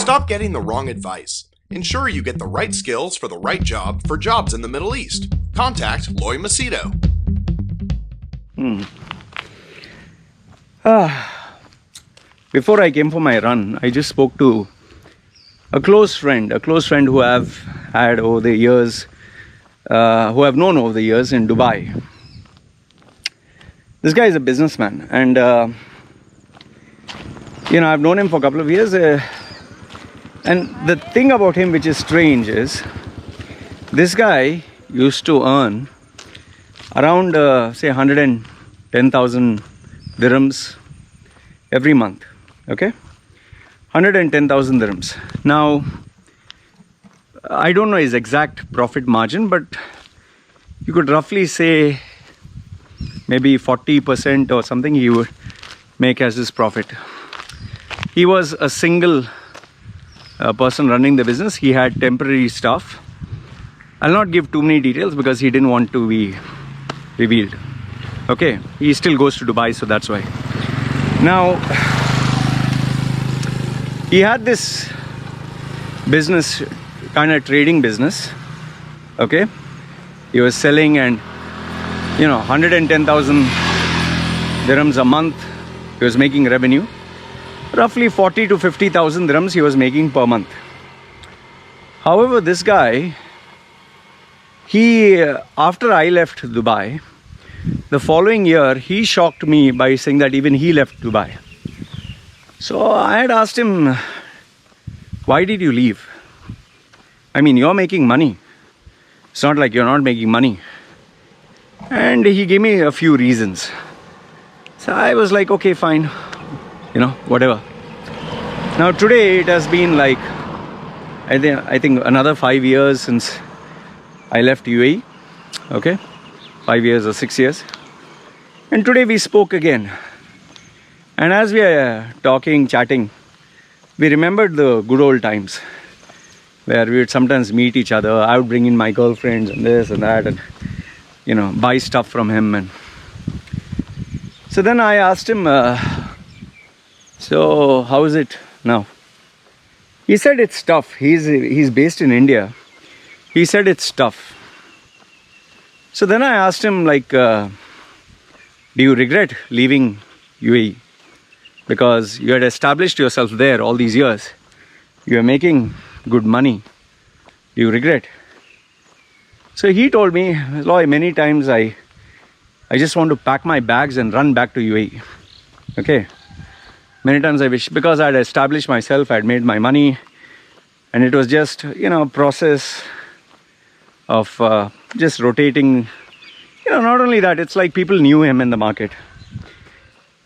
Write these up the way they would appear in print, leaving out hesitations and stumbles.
Stop getting the wrong advice. Ensure you get the right skills for the right job for jobs in the Middle East. Contact Loy Macedo. Before I came for my run, I just spoke to a close friend who I've had over the years, who I've known over the years in Dubai. This guy is a businessman, and I've known him for a couple of years. And the thing about him which is strange is, this guy used to earn around, say, 110,000 dirhams every month. Okay? 110,000 dirhams. Now, I don't know his exact profit margin, but you could roughly say maybe 40% or something he would make as his profit. He was a single person running the business. He had temporary staff. I'll not give too many details because he didn't want to be revealed. Okay, he still goes to Dubai, so that's why. Now, he had this business, kind of trading business. Okay, he was selling, and 110,000 dirhams a month he was making revenue. Roughly 40 to 50,000 dirhams he was making per month. However, this guy, after I left Dubai, the following year he shocked me by saying that even he left Dubai. So I had asked him, why did you leave? I mean, you're making money. It's not like you're not making money. And he gave me a few reasons. So I was like, okay, fine, whatever. Now today it has been like, I think another 5 years since I left UAE. Okay, 5 years or 6 years. And today we spoke again. And as we are talking, chatting, we remembered the good old times where we would sometimes meet each other. I would bring in my girlfriends and this and that, and buy stuff from him. And so then I asked him, so how is it now? He said it's tough. He's based in India. He said it's tough. So then I asked him, like, do you regret leaving UAE? Because you had established yourself there all these years. You are making good money. Do you regret? So he told me, Loy, many times I just want to pack my bags and run back to UAE. Okay. Many times I wish, because I had established myself, I had made my money, and it was just, a process of just rotating. Not only that, it's like people knew him in the market.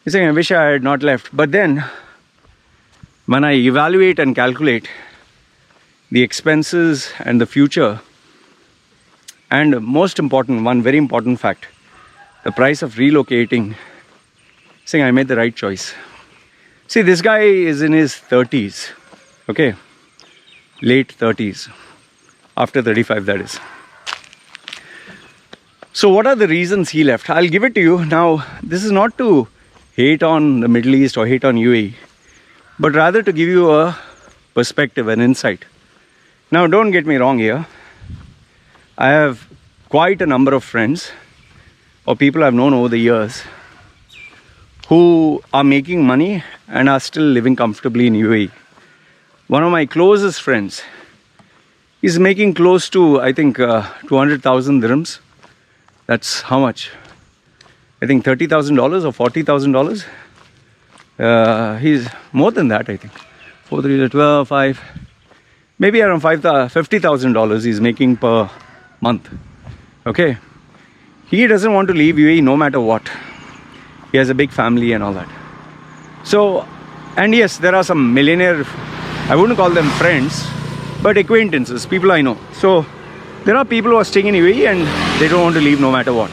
He's saying, I wish I had not left. But then, when I evaluate and calculate the expenses and the future, and most important, one very important fact, the price of relocating, saying I made the right choice. See, this guy is in his 30s, okay, late 30s, after 35 that is. So what are the reasons he left? I'll give it to you. Now, this is not to hate on the Middle East or hate on UAE, but rather to give you a perspective, an insight. Now, don't get me wrong here. I have quite a number of friends or people I've known over the years who are making money and are still living comfortably in UAE. One of my closest friends is making close to, I think, 200,000 dirhams. That's how much? I think $30,000 or $40,000. He's more than that, I think. 4, 3, 12, 5, maybe around $50,000 he's making per month. Okay. He doesn't want to leave UAE no matter what. He has a big family and all that. So, and yes, there are some millionaire, I wouldn't call them friends, but acquaintances, people I know. So, there are people who are staying in UAE and they don't want to leave no matter what.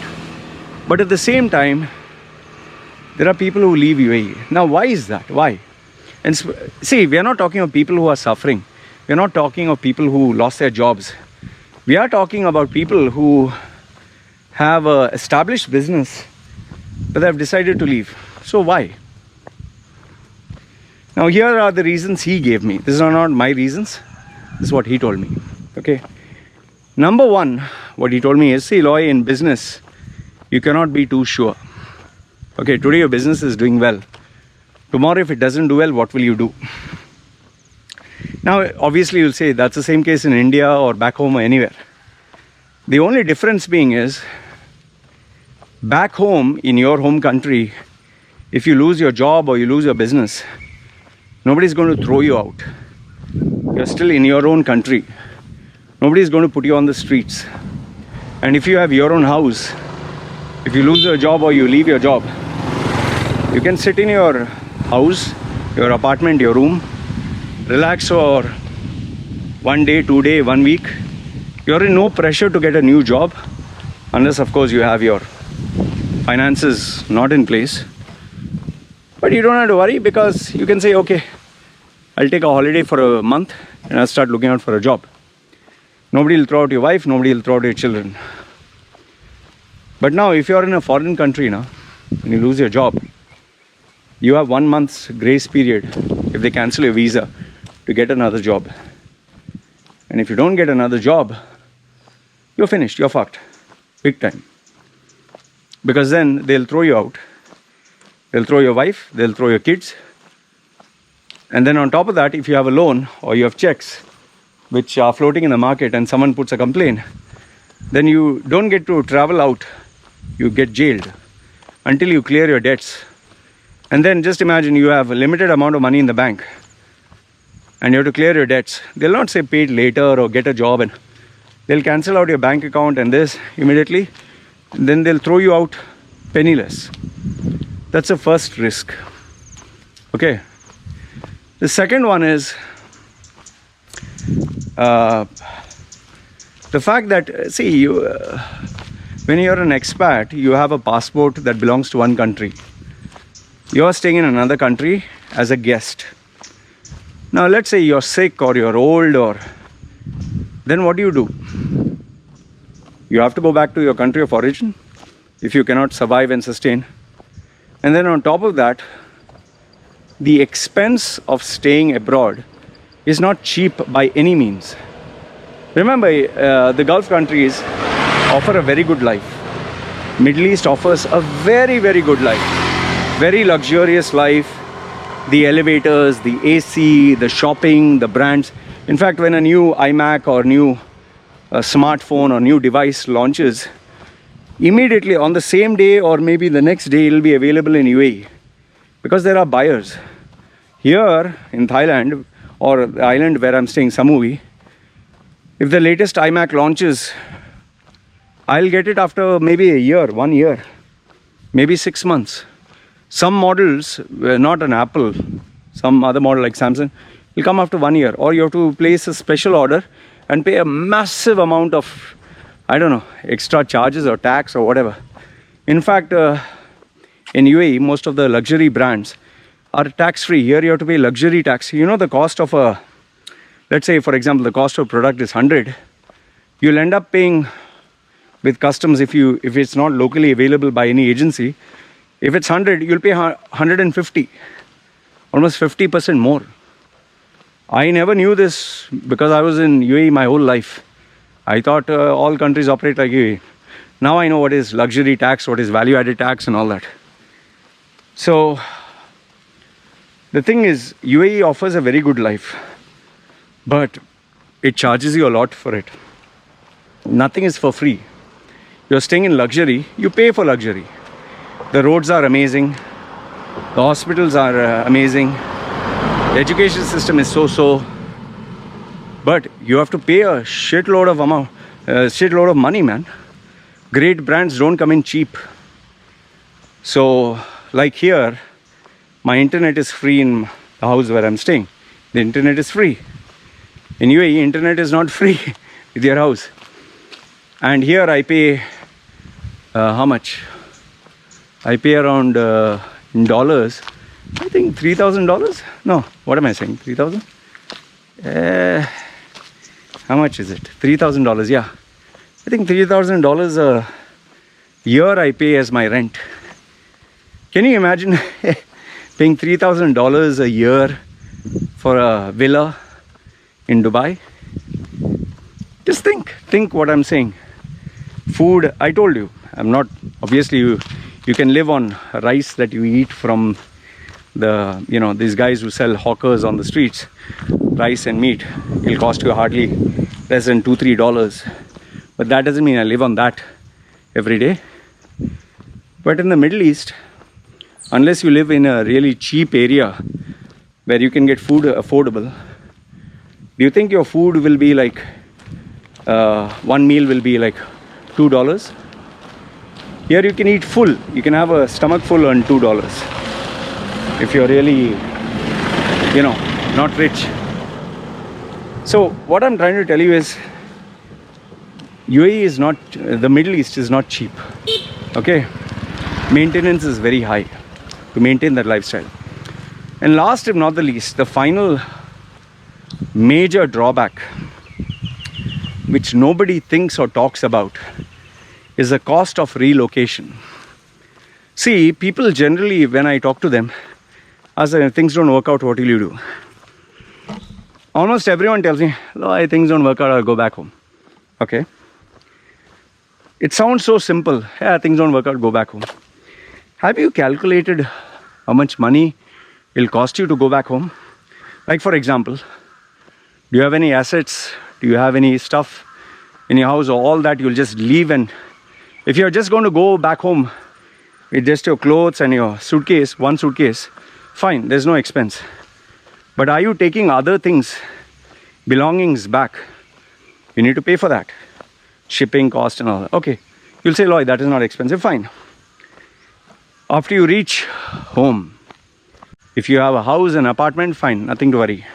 But at the same time, there are people who leave UAE. Now, why is that? Why? And see, we are not talking of people who are suffering. We are not talking of people who lost their jobs. We are talking about people who have an established business, but they have decided to leave. So why? Now here are the reasons he gave me. These are not my reasons. This is what he told me. Okay. Number one, what he told me is, see, Loy, in business, you cannot be too sure. Okay, today your business is doing well. Tomorrow, if it doesn't do well, what will you do? Now, obviously, you'll say that's the same case in India or back home or anywhere. The only difference being is, back home in your home country, if you lose your job or you lose your business, nobody's going to throw you out. You're still in your own country. Nobody's going to put you on the streets. And if you have your own house, if you lose your job or you leave your job, you can sit in your house, your apartment, your room, relax for 1 day, 2 days, 1 week. You're in no pressure to get a new job, unless of course you have your finances not in place. But you don't have to worry, because you can say, okay, I'll take a holiday for a month and I'll start looking out for a job. Nobody will throw out your wife, nobody will throw out your children. But now if you're in a foreign country now and you lose your job, you have 1 month's grace period if they cancel your visa to get another job. And if you don't get another job, you're finished, you're fucked, big time. Because then they'll throw you out. They'll throw your wife, they'll throw your kids. And then on top of that, if you have a loan or you have checks which are floating in the market and someone puts a complaint, then you don't get to travel out. You get jailed until you clear your debts. And then just imagine you have a limited amount of money in the bank and you have to clear your debts. They'll not say paid later or get a job, and they'll cancel out your bank account and this immediately. Then they'll throw you out penniless. That's the first risk. Okay. The second one is the fact that, see, when you're an expat, you have a passport that belongs to one country. You're staying in another country as a guest. Now, let's say you're sick or you're old, or then what do? You have to go back to your country of origin if you cannot survive and sustain. And then on top of that, the expense of staying abroad is not cheap by any means. Remember, the Gulf countries offer a very good life. Middle East offers a very, very good life. Very luxurious life. The elevators, the AC, the shopping, the brands. In fact, when a new iMac or new smartphone or new device launches, immediately on the same day or maybe the next day, it will be available in UAE. Because there are buyers. Here in Thailand, or the island where I'm staying, Samui, if the latest iMac launches, I'll get it after maybe a year, 1 year, maybe 6 months. Some models, not an Apple, some other model like Samsung, will come after 1 year. Or you have to place a special order and pay a massive amount of, I don't know, extra charges or tax or whatever. In fact, in UAE, most of the luxury brands are tax-free. Here you have to pay luxury tax. You know, the cost of a, let's say, for example, the cost of a product is 100. You'll end up paying with customs if it's not locally available by any agency. If it's 100, you'll pay 150, almost 50% more. I never knew this because I was in UAE my whole life. I thought all countries operate like UAE. Now I know what is luxury tax, what is value-added tax and all that. So, the thing is, UAE offers a very good life, but it charges you a lot for it. Nothing is for free. You're staying in luxury, you pay for luxury. The roads are amazing. The hospitals are amazing. The education system is so-so. But you have to pay a shitload of money, man. Great brands don't come in cheap. So, like here, my internet is free in the house where I'm staying. The internet is free. In UAE, internet is not free with your house. And here I pay, how much? I pay around, in dollars, I think $3,000? No, what am I saying? 3,000? How much is it? $3,000, yeah. I think $3,000 a year I pay as my rent. Can you imagine paying $3,000 a year for a villa in Dubai. Just think what I'm saying. Food, I told you, I'm not, obviously you can live on rice that you eat from these guys who sell hawkers on the streets, rice and meat. It'll cost you hardly less than $2-3, but that doesn't mean I live on that every day. But in the Middle East, unless you live in a really cheap area where you can get food affordable, do you think your food will be like one meal will be like $2? Here you can eat full, you can have a stomach full on $2 if you're really not rich. So what I'm trying to tell you is UAE is not, the Middle East is not cheap. Okay, maintenance is very high to maintain that lifestyle. And last if not the least, the final major drawback which nobody thinks or talks about is the cost of relocation. See, people generally, when I talk to them, ask them, if things don't work out, what will you do? Almost everyone tells me, if things don't work out, I'll go back home. Okay. It sounds so simple. Yeah, things don't work out, go back home. Have you calculated how much money it'll cost you to go back home? Like for example, do you have any assets? Do you have any stuff in your house or all that you'll just leave? And if you're just going to go back home with just your clothes and your suitcase, one suitcase, fine, there's no expense. But are you taking other things, belongings back? You need to pay for that. Shipping cost and all that. Okay, you'll say, Lloyd, that is not expensive. Fine. After you reach home, if you have a house, an apartment, fine, nothing to worry.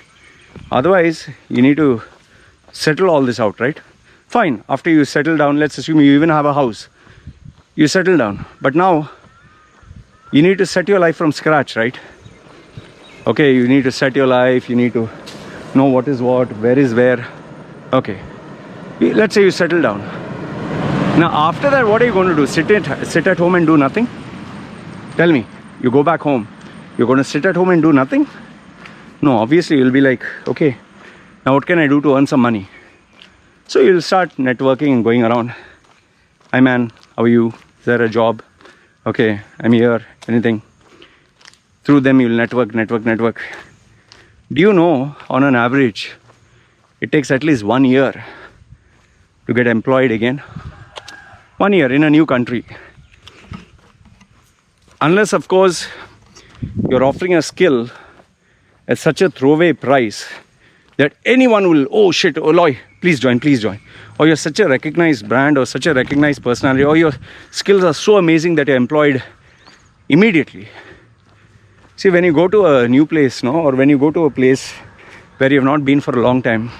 Otherwise, you need to settle all this out, right? Fine, after you settle down, let's assume you even have a house. You settle down. But now, you need to set your life from scratch, right? Okay, you need to set your life, you need to know what is what, where is where. Okay, let's say you settle down. Now after that, what are you going to do? Sit at home and do nothing? Tell me, you go back home, you're going to sit at home and do nothing? No, obviously you'll be like, okay, now what can I do to earn some money? So you'll start networking and going around. Hi man, how are you? Is there a job? Okay, I'm here, anything? Through them you'll network. Do you know, on an average, it takes at least 1 year to get employed again? 1 year in a new country. Unless, of course, you're offering a skill at such a throwaway price that anyone will, oh shit, oh Loy, please join. Or you're such a recognized brand or such a recognized personality, or your skills are so amazing that you're employed immediately. See, when you go to a new place, or when you go to a place where you've not been for a long time,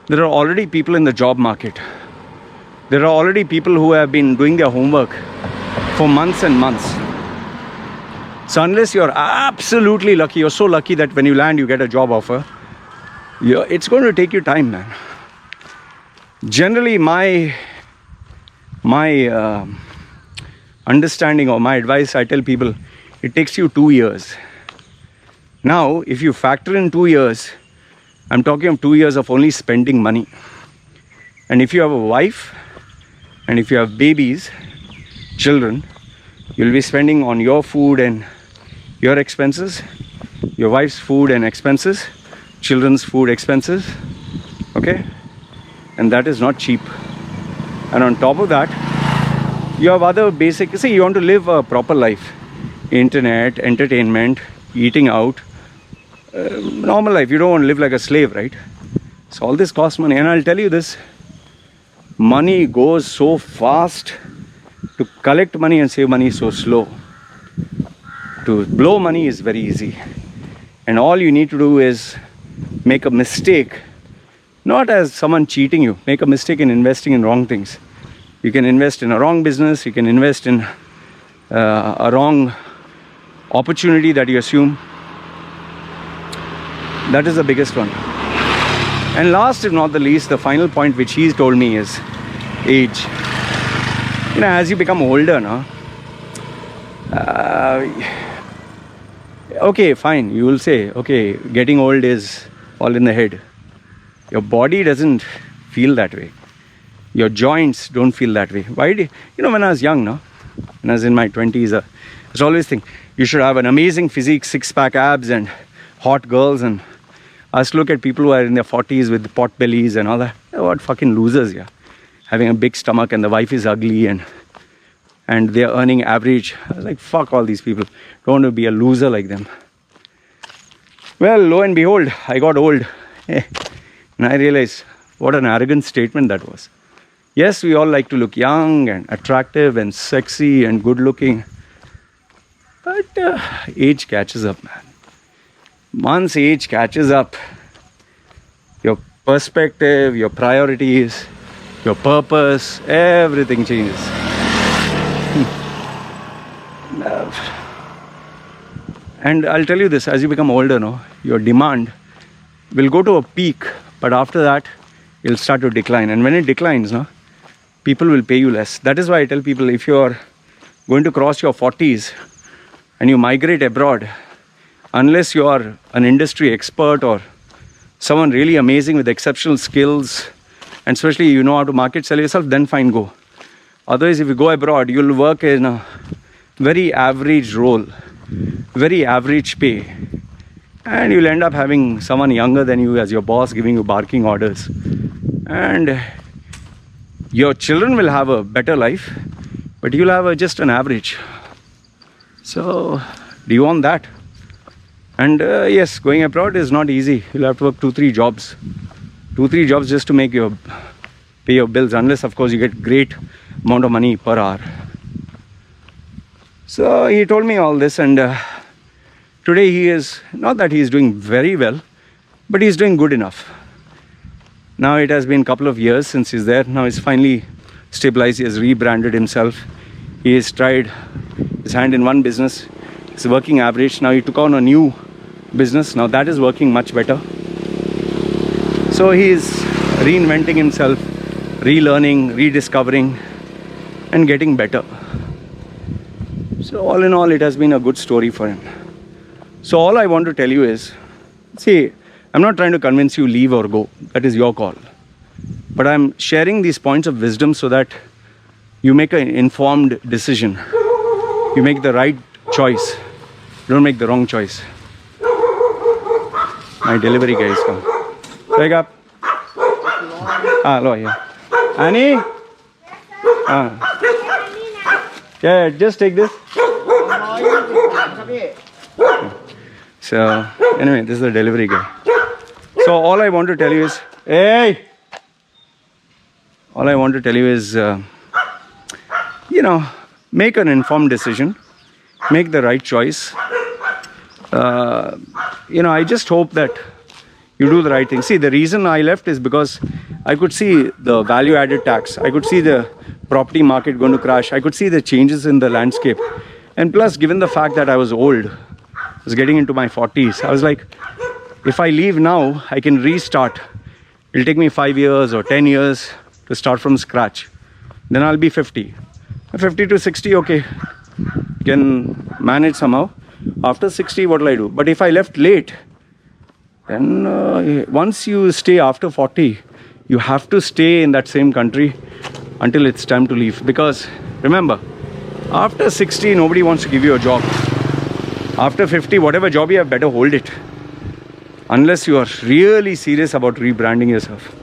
there are already people in the job market. There are already people who have been doing their homework for months and months. So unless you're absolutely lucky, you're so lucky that when you land, you get a job offer, it's going to take you time, man. Generally, my understanding or my advice, I tell people, it takes you 2 years. Now, if you factor in 2 years, I'm talking of 2 years of only spending money. And if you have a wife, and if you have babies, children, you'll be spending on your food and your expenses, your wife's food and expenses, children's food expenses, okay? And that is not cheap. And on top of that, you have other basic, see, you want to live a proper life. Internet, entertainment, eating out, normal life. You don't want to live like a slave, right? So all this costs money. And I'll tell you this, money goes so fast. To collect money and save money is so slow. To blow money is very easy. And all you need to do is make a mistake, not as someone cheating you, make a mistake in investing in wrong things. You can invest in a wrong business, you can invest in a wrong opportunity that you assume. That is the biggest one. And last if not the least, the final point which he's told me is age. As you become older, Okay, fine. You will say, okay, getting old is all in the head. Your body doesn't feel that way. Your joints don't feel that way. Why do when I was young, no? When I was in my 20s, I was always think you should have an amazing physique, six-pack abs and hot girls. And I used to look at people who are in their 40s with pot bellies and all that. They're what fucking losers, yeah. Having a big stomach and the wife is ugly and they're earning average. I was like, fuck all these people. Don't want to be a loser like them. Well, lo and behold, I got old. And I realized what an arrogant statement that was. Yes, we all like to look young and attractive and sexy and good looking. But age catches up, man. Once age catches up, your perspective, your priorities, your purpose, everything changes. And I'll tell you this, as you become older, no, your demand will go to a peak, but after that, it'll start to decline. And when it declines, no, people will pay you less. That is why I tell people, if you're going to cross your 40s and you migrate abroad, unless you are an industry expert or someone really amazing with exceptional skills, and especially you know how to market, sell yourself, then fine, go. Otherwise, if you go abroad, you'll work in a very average role, very average pay, and you'll end up having someone younger than you as your boss giving you barking orders. And your children will have a better life, but you'll have just an average. So, do you want that? And yes, going abroad is not easy. You'll have to work 2-3 jobs. 2-3 jobs just to pay your bills, unless of course you get great amount of money per hour. So he told me all this, and today he is, not that he is doing very well, but he's doing good enough. Now it has been a couple of years since he's there. Now he's finally stabilized. He has rebranded himself. He has tried his hand in one business. It's working average. Now he took on a new business. Now that is working much better. So he is reinventing himself, relearning, rediscovering, and getting better. So all in all, it has been a good story for him. So all I want to tell you is, see, I'm not trying to convince you leave or go. That is your call. But I'm sharing these points of wisdom so that you make an informed decision. You make the right choice. Don't make the wrong choice. My delivery guy is come. Wake up. Hello, yeah. Annie? Yeah, just take this. So, anyway, this is the delivery guy. So, all I want to tell you is, hey! All I want to tell you is, make an informed decision. Make the right choice. I just hope that you do the right thing. See, the reason I left is because I could see the value added tax. I could see the property market going to crash. I could see the changes in the landscape. And plus, given the fact that I was old, I was getting into my 40s, I was like, if I leave now, I can restart. It'll take me 5 years or 10 years to start from scratch. Then I'll be 50. 50 to 60, okay, can manage somehow. After 60, what will I do? But if I left late, then once you stay after 40, you have to stay in that same country until it's time to leave. Because remember, after 60, nobody wants to give you a job. After 50, whatever job you have, better hold it. Unless you are really serious about rebranding yourself.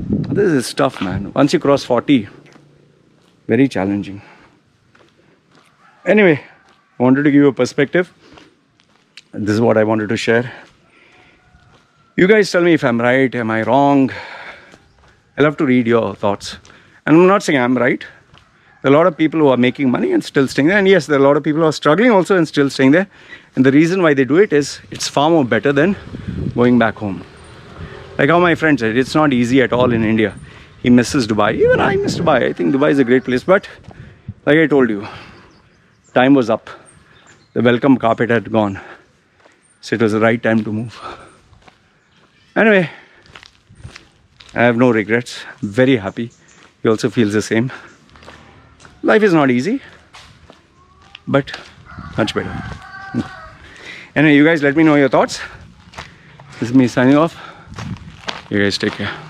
This is tough, man. Once you cross 40, very challenging. Anyway, I wanted to give you a perspective. This is what I wanted to share. You guys tell me if I'm right, am I wrong? I love to read your thoughts. And I'm not saying I'm right. There are a lot of people who are making money and still staying there. And yes, there are a lot of people who are struggling also and still staying there. And the reason why they do it is it's far more better than going back home. Like how my friend said, it's not easy at all in India. He misses Dubai. Even I miss Dubai. I think Dubai is a great place. But like I told you, time was up. The welcome carpet had gone. So it was the right time to move. Anyway, I have no regrets. Very happy. He also feels the same. Life is not easy, but much better. Anyway, you guys let me know your thoughts. This is me signing off. You guys take care.